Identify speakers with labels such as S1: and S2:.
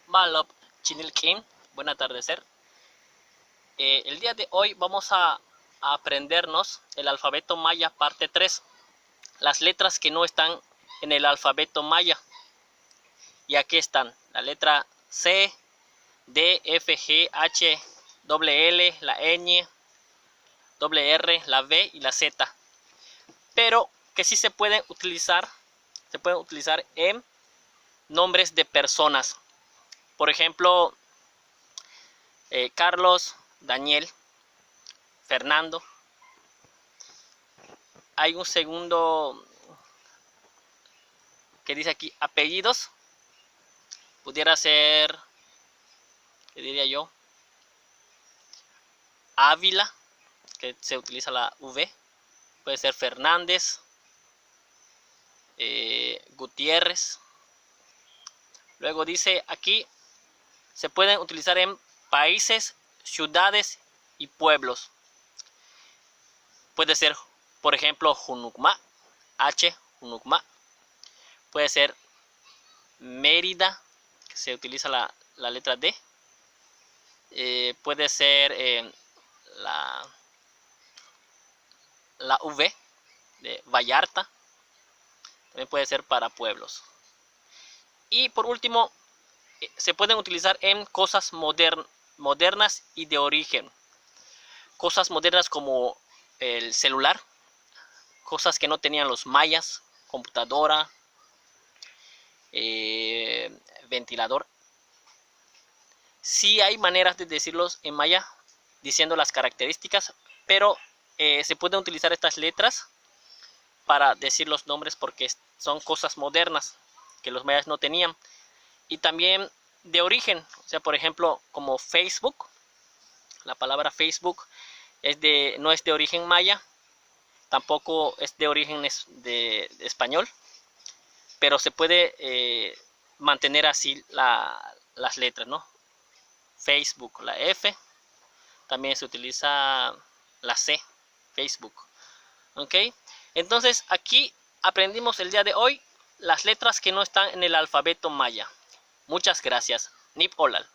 S1: Malop Chinilkin, buen atardecer. El día de hoy vamos a aprendernos el alfabeto maya parte 3, las letras que no están en el alfabeto maya. Y aquí están, la letra C, D, F, G, H, L, la Ñ, R, la V y la Z. Pero que sí se pueden utilizar en nombres de personas. Por ejemplo, Carlos, Daniel, Fernando. Hay un segundo que dice aquí apellidos. Pudiera ser, ¿qué diría yo? Ávila, que se utiliza la V. Puede ser Fernández, Gutiérrez. Luego dice aquí, se pueden utilizar en países, ciudades y pueblos. Puede ser, por ejemplo, Junucma, H, Junucma. Puede ser Mérida, que se utiliza la letra D. Puede ser la V de Vallarta. También puede ser para pueblos. Y por último, se pueden utilizar en cosas modernas y de origen. Cosas modernas como el celular, cosas que no tenían los mayas, computadora, ventilador. Sí hay maneras de decirlos en maya, diciendo las características, pero se pueden utilizar estas letras para decir los nombres porque son cosas modernas que los mayas no tenían. Y también de origen, o sea, por ejemplo, como Facebook, la palabra Facebook no es de origen maya, tampoco es de origen de español, pero se puede mantener así las letras, ¿no? Facebook, la F, también se utiliza la C, Facebook, ¿ok? Entonces aquí aprendimos el día de hoy las letras que no están en el alfabeto maya. Muchas gracias. Nip Olal.